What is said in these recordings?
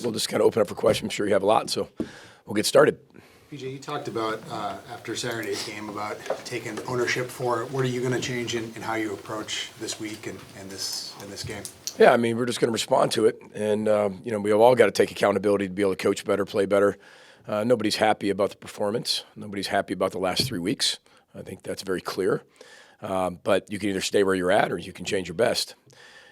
we'll just kind of open up for questions. I'm sure you have a lot, so we'll get started. PJ, you talked about after Saturday's game about taking ownership for it. What are you going to change in how you approach this week and this game? Yeah, I mean, we're just going to respond to it, and we have all got to take accountability to be able to coach better, play better. Nobody's happy about the performance. Nobody's happy about the last 3 weeks. I think that's very clear. But you can either stay where you're at or you can change your best.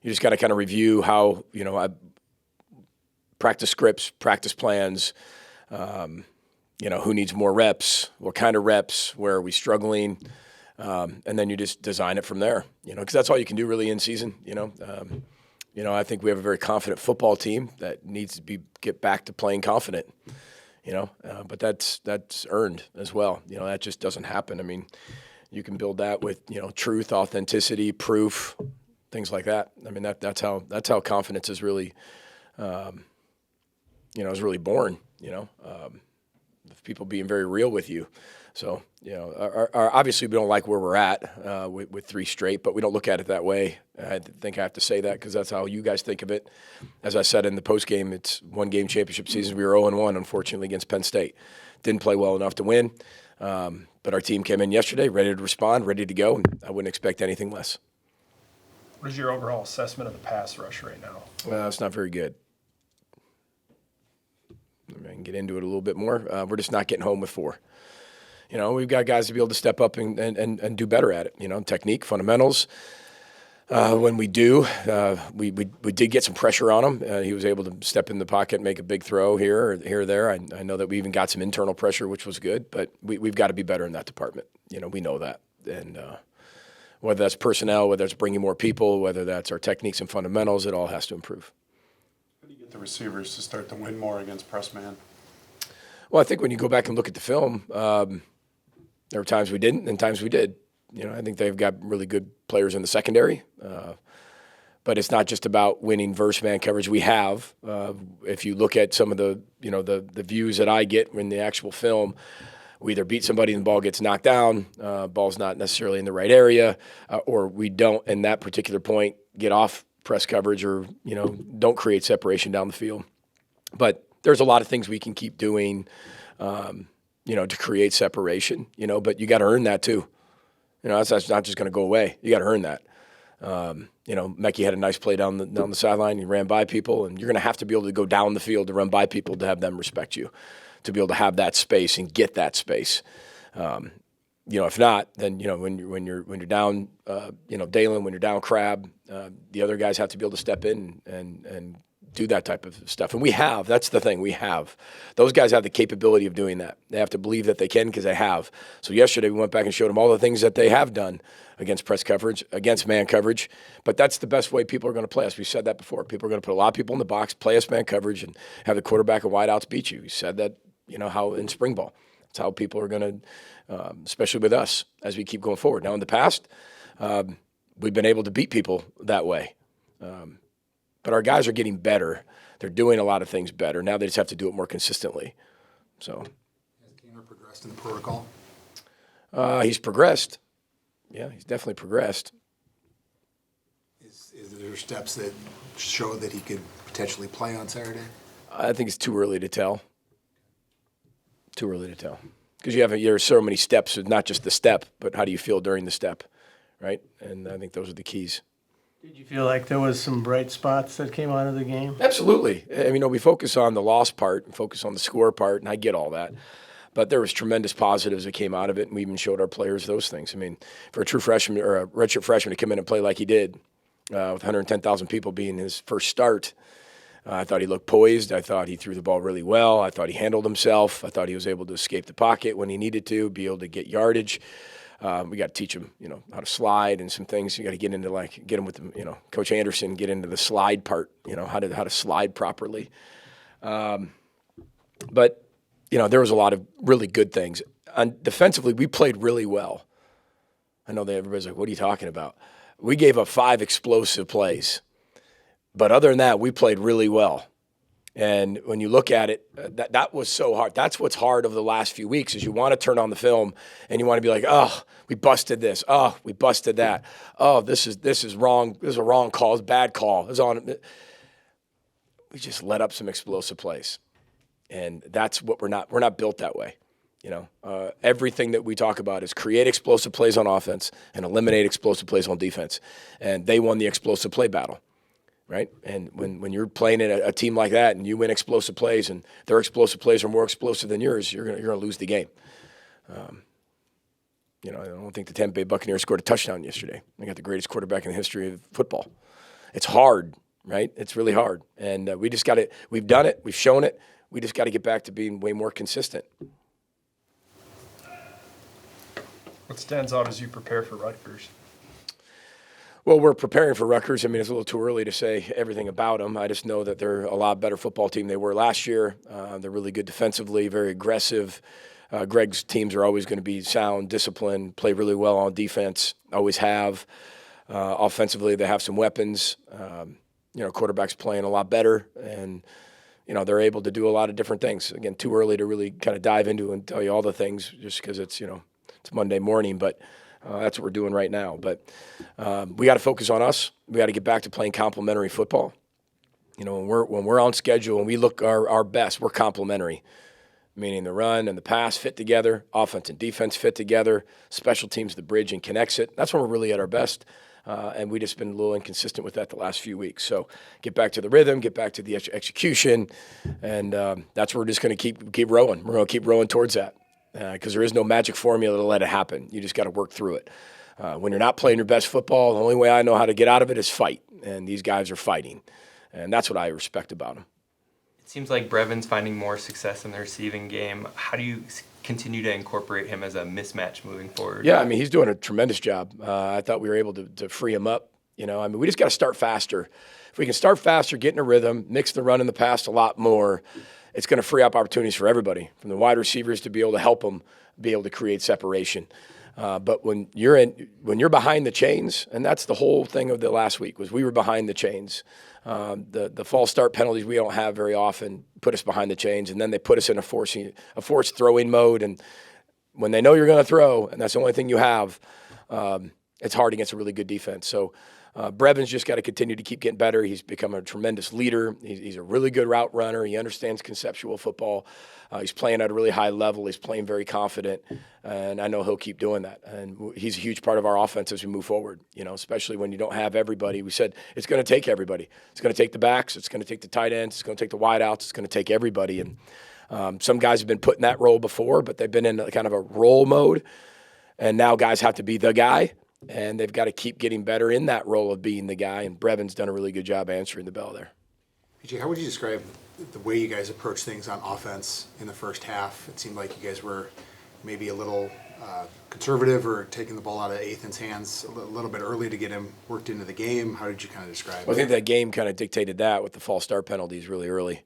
You just got to kind of review how, practice scripts, practice plans, who needs more reps, what kind of reps, where are we struggling, and then you just design it from there, because that's all you can do really in season, I think we have a very confident football team that needs to get back to playing confident, but that's earned as well. That just doesn't happen. I mean, you can build that with, truth, authenticity, proof, things like that. I mean, that's how confidence is really, is really born, of people being very real with you. So, obviously we don't like where we're at with 3 straight, but we don't look at it that way. I think I have to say that because that's how you guys think of it. As I said in the postgame, it's 1-game championship season. We were 0-1, unfortunately, against Penn State. Didn't play well enough to win, but our team came in yesterday ready to respond, ready to go, and I wouldn't expect anything less. What is your overall assessment of the pass rush right now? Well, it's not very good. I can get into it a little bit more. We're just not getting home with 4. We've got guys to be able to step up and do better at it. Technique, fundamentals. When we do, we did get some pressure on him. He was able to step in the pocket and make a big throw here or there. I know that we even got some internal pressure, which was good, but we've got to be better in that department. We know that. And whether that's personnel, whether it's bringing more people, whether that's our techniques and fundamentals, it all has to improve. How do you get the receivers to start to win more against press man? Well, I think when you go back and look at the film, there were times we didn't and times we did. I think they've got really good players in the secondary, but it's not just about winning versus man coverage. We have, if you look at some of the views that I get in the actual film, we either beat somebody and the ball gets knocked down, ball's not necessarily in the right area, or we don't, in that particular point, get off press coverage or, don't create separation down the field. But there's a lot of things we can keep doing, to create separation, but you got to earn that too. That's not just going to go away. You got to earn that. Mekhi had a nice play down the sideline. He ran by people, and you're going to have to be able to go down the field to run by people to have them respect you, to be able to have that space and get that space. If not, then when you're down, Dalen, when you're down Crab, the other guys have to be able to step in and do that type of stuff. And we have. That's the thing. We have. Those guys have the capability of doing that. They have to believe that they can because they have. So yesterday we went back and showed them all the things that they have done against press coverage, against man coverage. But that's the best way people are going to play us. We said that before. People are going to put a lot of people in the box, play us man coverage, and have the quarterback and wideouts beat you. We said that, how in spring ball. That's how people are going to, especially with us, as we keep going forward. Now, in the past, we've been able to beat people that way. But our guys are getting better. They're doing a lot of things better. Now they just have to do it more consistently. So, has Gainer progressed in the protocol? He's progressed. Yeah, he's definitely progressed. Is there steps that show that he could potentially play on Saturday? I think it's too early to tell. Too early to tell. Because there's so many steps, not just the step, but how do you feel during the step, right? And I think those are the keys. Did you feel like there was some bright spots that came out of the game? Absolutely. I mean, we focus on the loss part and focus on the score part, and I get all that. But there was tremendous positives that came out of it, and we even showed our players those things. I mean, for a true freshman or a redshirt freshman to come in and play like he did, with 110,000 people being his first start, I thought he looked poised. I thought he threw the ball really well. I thought he handled himself. I thought he was able to escape the pocket when he needed to, be able to get yardage. We got to teach him, how to slide and some things. You got to get him with the, Coach Anderson, get into the slide part, how to slide properly. But, there was a lot of really good things. Defensively, we played really well. I know that everybody's like, what are you talking about? We gave up 5 explosive plays. But other than that, we played really well. And when you look at it, that was so hard. That's what's hard over the last few weeks is you want to turn on the film and you want to be like, oh, we busted this. Oh, we busted that. Oh, this is wrong. This is a wrong call. It's a bad call. we just let up some explosive plays. And that's what we're not built that way. Everything that we talk about is create explosive plays on offense and eliminate explosive plays on defense. And they won the explosive play battle, right? And when you're playing in a team like that and you win explosive plays and their explosive plays are more explosive than yours, you're gonna lose the game. I don't think the Tampa Bay Buccaneers scored a touchdown yesterday. They got the greatest quarterback in the history of football. It's hard, right? It's really hard. And we just got to – we've done it. We've shown it. We just got to get back to being way more consistent. What stands out as you prepare for Rutgers? Well, we're preparing for Rutgers. I mean, it's a little too early to say everything about them. I just know that they're a lot better football team than they were last year. They're really good defensively, very aggressive. Greg's teams are always going to be sound, disciplined, play really well on defense, always have. Offensively, they have some weapons. Quarterback's playing a lot better, and they're able to do a lot of different things. Again, too early to really kind of dive into and tell you all the things just because it's Monday morning, but that's what we're doing right now. But we got to focus on us. We got to get back to playing complementary football. When we're on schedule and we look our best, we're complementary. Meaning the run and the pass fit together, offense and defense fit together, special teams the bridge and connects it. That's when we're really at our best, and we just been a little inconsistent with that the last few weeks. So get back to the rhythm, get back to the execution, and that's where we're just going to keep rowing. We're going to keep rowing towards that because there is no magic formula to let it happen. You just got to work through it. When you're not playing your best football, the only way I know how to get out of it is fight, and these guys are fighting, and that's what I respect about them. It seems like Brevin's finding more success in the receiving game. How do you continue to incorporate him as a mismatch moving forward? Yeah, I mean, he's doing a tremendous job. I thought we were able to free him up. We just got to start faster. If we can start faster, get in a rhythm, mix the run and the pass a lot more, it's going to free up opportunities for everybody, from the wide receivers to be able to help them be able to create separation. But when you're behind the chains, and that's the whole thing of the last week, was we were behind the chains. The false start penalties we don't have very often put us behind the chains, and then they put us in a forced throwing mode. And when they know you're going to throw, and that's the only thing you have, it's hard against a really good defense. So Brevin's just got to continue to keep getting better. He's become a tremendous leader. He's a really good route runner. He understands conceptual football. He's playing at a really high level. He's playing very confident, and I know he'll keep doing that. And he's a huge part of our offense as we move forward, especially when you don't have everybody. We said it's going to take everybody. It's going to take the backs. It's going to take the tight ends. It's going to take the wideouts. It's going to take everybody. And some guys have been put in that role before, but they've been in kind of a role mode, and now guys have to be the guy. And they've got to keep getting better in that role of being the guy, and Brevin's done a really good job answering the bell there. PJ, how would you describe the way you guys approach things on offense in the first half? It seemed like you guys were maybe a little conservative or taking the ball out of Ethan's hands a little bit early to get him worked into the game. How did you kind of describe it? I think that game kind of dictated that with the false start penalties really early.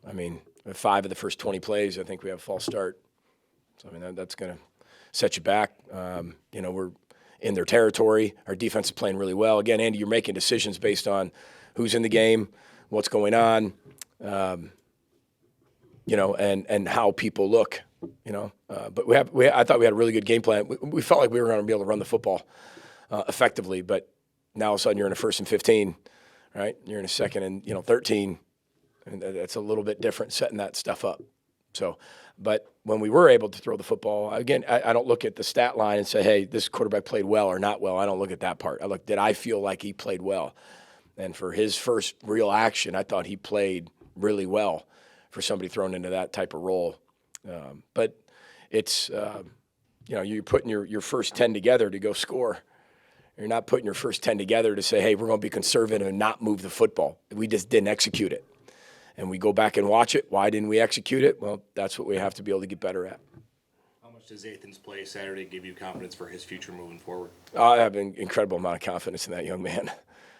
I mean, 5 of the first 20 plays, I think we have a false start. So, I mean, that's going to set you back. We're in their territory. Our defense is playing really well. Again, Andy, you're making decisions based on who's in the game, what's going on, and how people look, But I thought we had a really good game plan. We felt like we were going to be able to run the football effectively, but now all of a sudden you're in a 1st and 15, right? You're in a 2nd and 13, and that's a little bit different setting that stuff up. So, but when we were able to throw the football, again, I don't look at the stat line and say, hey, this quarterback played well or not well. I don't look at that part. Did I feel like he played well? And for his first real action, I thought he played really well for somebody thrown into that type of role. But it's, you're putting your first 10 together to go score. You're not putting your first 10 together to say, hey, we're going to be conservative and not move the football. We just didn't execute it. And we go back and watch it. Why didn't we execute it? Well, that's what we have to be able to get better at. How much does Ethan's play Saturday give you confidence for his future moving forward? I have an incredible amount of confidence in that young man.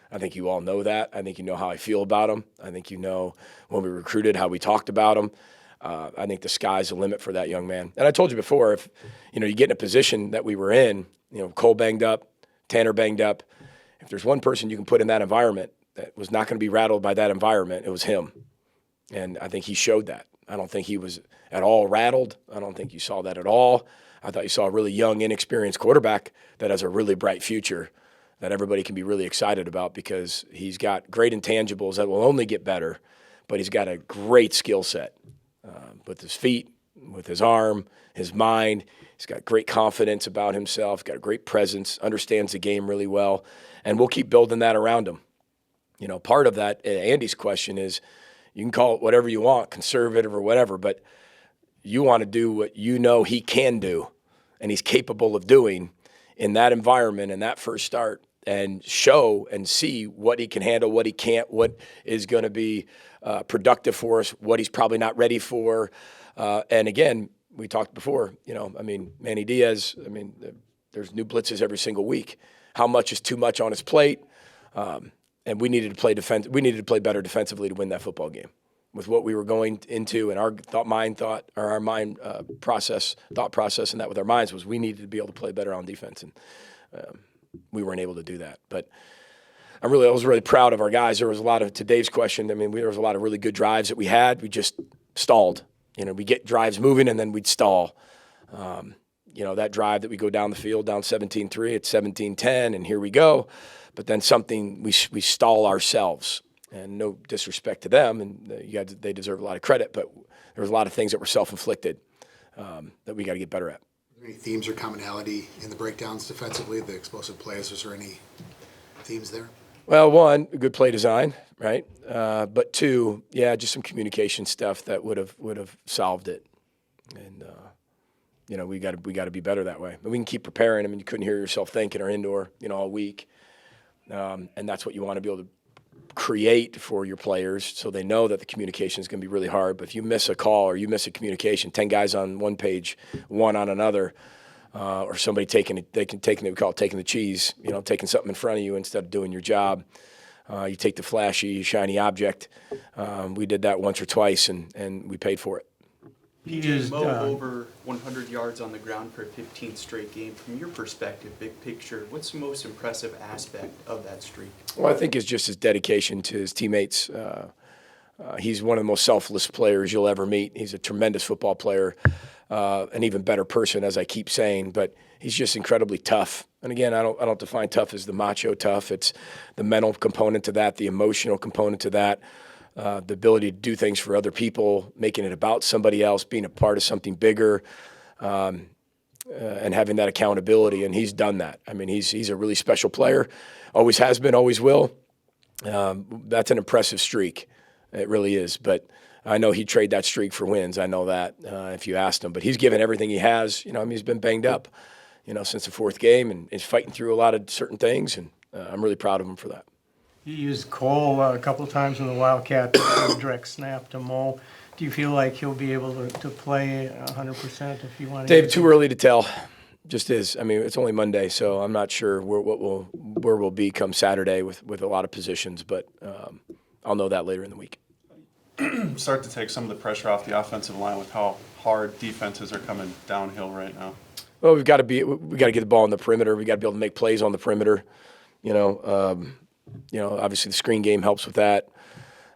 I think you all know that. I think you know how I feel about him. I think you know when we recruited how we talked about him. I think the sky's the limit for that young man. And I told you before, if you get in a position that we were in, Cole banged up, Tanner banged up, if there's one person you can put in that environment that was not going to be rattled by that environment, it was him. And I think he showed that. I don't think he was at all rattled. I don't think you saw that at all. I thought you saw a really young, inexperienced quarterback that has a really bright future that everybody can be really excited about because he's got great intangibles that will only get better. but he's got a great skill set with his feet, with his arm, his mind. He's got great confidence about himself, got a great presence, understands the game really well, and we'll keep building that around him. You know, part of that, Andy's question is, you can call it whatever you want, conservative or whatever, but you want to do what you know he can do and he's capable of doing in that environment and that first start, and show and see what he can handle, what he can't, what is going to be productive for us, what he's probably not ready for. And again, we talked before, you know, I mean, Manny Diaz, I mean, there's new blitzes every single week. How much is too much on his plate? And we needed to play defense. We needed to play better defensively to win that football game. With what we were going into, and our thought process, and that with our minds was we needed to be able to play better on defense, and we weren't able to do that. But I was really proud of our guys. There was a lot of, to Dave's question, I mean, there was a lot of really good drives that we had. We just stalled. You know, we get drives moving and then we'd stall. You know, that drive that we go down the field, down 17-3, it's 17-10, and here we go. But then we stall ourselves, and no disrespect to them, and they deserve a lot of credit, but there was a lot of things that were self-inflicted that we got to get better at. Any themes or commonality in the breakdowns defensively, the explosive plays? Was there any themes there? Well, one, good play design, right? But two, just some communication stuff that would have solved it. And you know, we got to be better that way. But we can keep preparing. I mean, you couldn't hear yourself thinking or indoor, you know, all week. And that's what you want to be able to create for your players, so they know that the communication is going to be really hard. But if you miss a call or you miss a communication, 10 guys on one page, one on another, or somebody we call it taking the cheese, you know, taking something in front of you instead of doing your job. You take the flashy, shiny object. We did that once or twice, and we paid for it. PJ, Mo over 100 yards on the ground for a 15th straight game. From your perspective, big picture, what's the most impressive aspect of that streak? Well, I think it's just his dedication to his teammates. He's one of the most selfless players you'll ever meet. He's a tremendous football player, an even better person, as I keep saying. But he's just incredibly tough. And again, I don't define tough as the macho tough. It's the mental component to that, the emotional component to that. The ability to do things for other people, making it about somebody else, being a part of something bigger, and having that accountability. And he's done that. I mean, he's a really special player. Always has been, always will. That's an impressive streak. It really is. But I know he'd trade that streak for wins. I know that if you asked him. But he's given everything he has. You know, I mean, he's been banged up, you know, since the fourth game, and is fighting through a lot of certain things. And I'm really proud of him for that. You used Cole a couple of times in the Wildcat direct snap to Mo. Do you feel like he'll be able to play 100% if you want to? Dave, too early to tell. Just is. I mean, it's only Monday, so I'm not sure where we'll be come Saturday with a lot of positions, but I'll know that later in the week. Start to take some of the pressure off the offensive line with how hard defenses are coming downhill right now. Well, we got to get the ball on the perimeter. We got to be able to make plays on the perimeter. You know, obviously the screen game helps with that.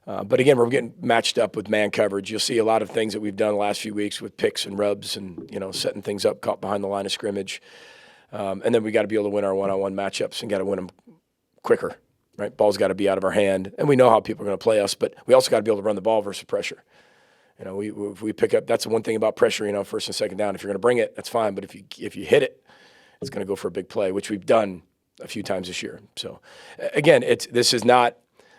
But again, we're getting matched up with man coverage. You'll see a lot of things that we've done the last few weeks with picks and rubs and, you know, setting things up, caught behind the line of scrimmage. And then we got to be able to win our one-on-one matchups and got to win them quicker, right? Ball's got to be out of our hand. And we know how people are going to play us, but we also got to be able to run the ball versus pressure. You know, if we pick up, that's the one thing about pressure, you know, first and second down. If you're going to bring it, that's fine. But if you hit it, it's going to go for a big play, which we've done a few times this year. So, again,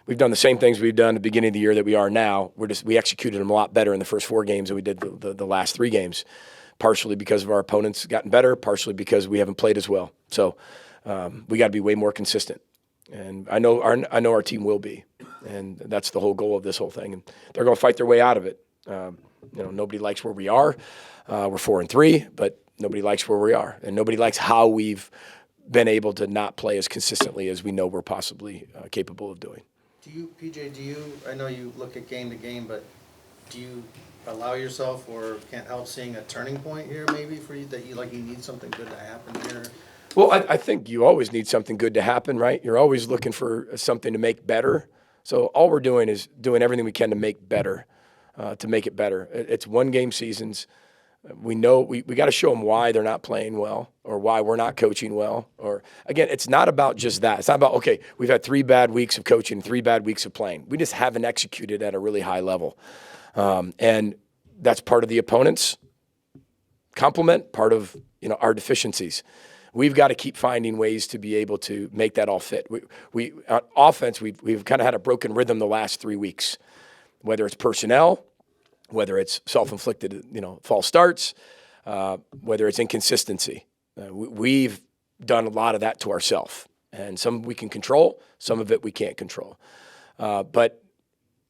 we've done the same things we've done at the beginning of the year that we are now. We executed them a lot better in the first 4 games than we did the last 3 games, partially because of our opponents gotten better, partially because we haven't played as well. So, we got to be way more consistent. And I know our team will be, and that's the whole goal of this whole thing. And they're going to fight their way out of it. You know, nobody likes where we are. We're 4-3, but nobody likes where we are, and nobody likes how we've been able to not play as consistently as we know we're possibly capable of doing. PJ, I know you look at game to game, but do you allow yourself or can't help seeing a turning point here maybe for you, that you need something good to happen here? Well, I think you always need something good to happen, right? You're always looking for something to make better. So all we're doing is doing everything we can to make better, to make it better. It's 1-game seasons. We know we got to show them why they're not playing well or why we're not coaching well. Or again, it's not about just that. It's not about, okay, we've had 3 bad weeks of coaching, 3 bad weeks of playing. We just haven't executed at a really high level. And that's part of the opponent's compliment, part of our deficiencies. We've got to keep finding ways to be able to make that all fit. We on offense, we've kind of had a broken rhythm the last 3 weeks, whether it's personnel, whether it's self-inflicted, false starts, whether it's inconsistency. We've done a lot of that to ourselves, and some we can control, some of it we can't control. But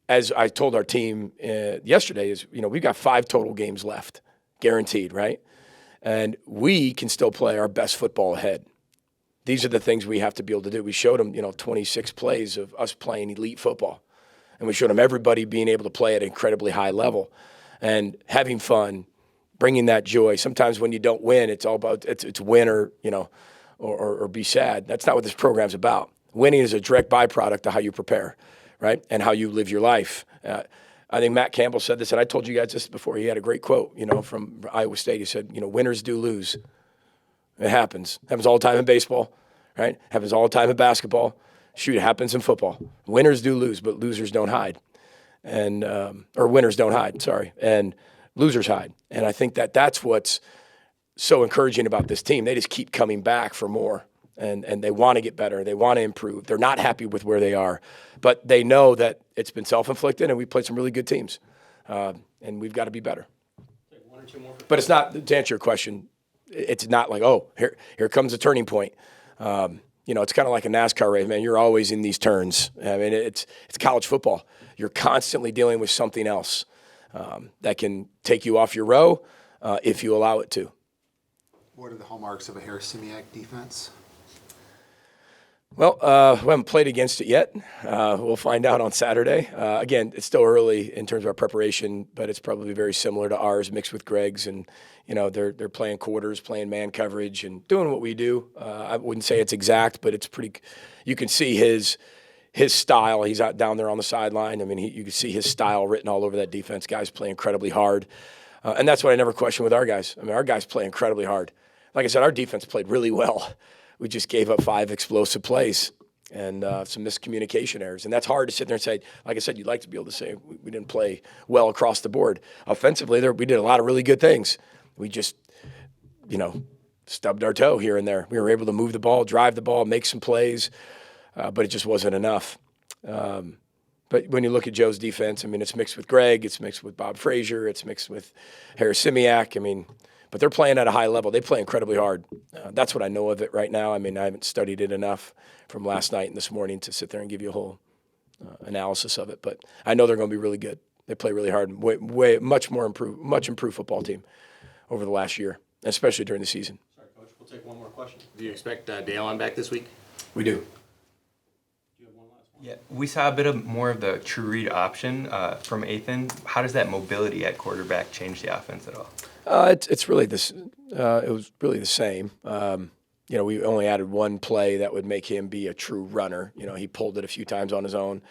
as I told our team yesterday, we've got 5 total games left, guaranteed, right? And we can still play our best football ahead. These are the things we have to be able to do. We showed them, 26 plays of us playing elite football. And we showed them everybody being able to play at an incredibly high level and having fun, bringing that joy. Sometimes when you don't win, it's all about it's win or be sad. That's not what this program's about. Winning is a direct byproduct of how you prepare, right, and how you live your life. I think Matt Campbell said this, and I told you guys this before. He had a great quote, from Iowa State. He said, winners do lose. It happens. Happens all the time in baseball, right? Happens all the time in basketball. Shoot, it happens in football. Winners do lose, but losers don't hide. And or winners don't hide, sorry. And losers hide. And I think that's what's so encouraging about this team. They just keep coming back for more. And they want to get better. They want to improve. They're not happy with where they are. But they know that it's been self-inflicted, and we played some really good teams. And we've got to be better. But it's not, to answer your question, it's not like, oh, here comes a turning point. It's kind of like a NASCAR race, man. You're always in these turns. I mean, it's college football. You're constantly dealing with something else that can take you off your row if you allow it to. What are the hallmarks of a Harris Simiak defense? Well, we haven't played against it yet. We'll find out on Saturday. Again, it's still early in terms of our preparation, but it's probably very similar to ours, mixed with Greg's. And they're playing quarters, playing man coverage, and doing what we do. I wouldn't say it's exact, but it's pretty. You can see his style. He's out down there on the sideline. I mean, you can see his style written all over that defense. Guys play incredibly hard, and that's what I never question with our guys. I mean, our guys play incredibly hard. Like I said, our defense played really well. We just gave up 5 explosive plays and some miscommunication errors. And that's hard to sit there and say, like I said, you'd like to be able to say we didn't play well across the board. Offensively, we did a lot of really good things. We just, stubbed our toe here and there. We were able to move the ball, drive the ball, make some plays, but it just wasn't enough. But when you look at Joe's defense, I mean, it's mixed with Greg, it's mixed with Bob Frazier, it's mixed with Harris Simiak. I mean, but they're playing at a high level. They play incredibly hard. That's what I know of it right now. I mean, I haven't studied it enough from last night and this morning to sit there and give you a whole analysis of it. But I know they're going to be really good. They play really hard. Much improved football team over the last year, especially during the season. Sorry, Coach. We'll take one more question. Do you expect Dale back this week? We do. Yeah, we saw a bit more of the true read option from Ethan. How does that mobility at quarterback change the offense at all? It's really this. It was really the same. We only added one play that would make him be a true runner. He pulled it a few times on his own.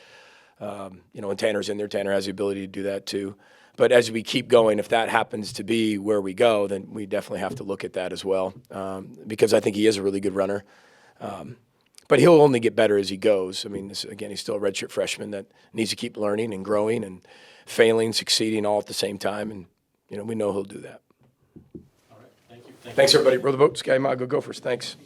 When Tanner's in there, Tanner has the ability to do that too. But as we keep going, if that happens to be where we go, then we definitely have to look at that as well, because I think he is a really good runner. But he'll only get better as he goes. I mean, he's still a redshirt freshman that needs to keep learning and growing and failing, succeeding all at the same time. And, we know he'll do that. All right. Thank you. Thanks, everybody. Row the boat. Sky Go Gophers. Thanks.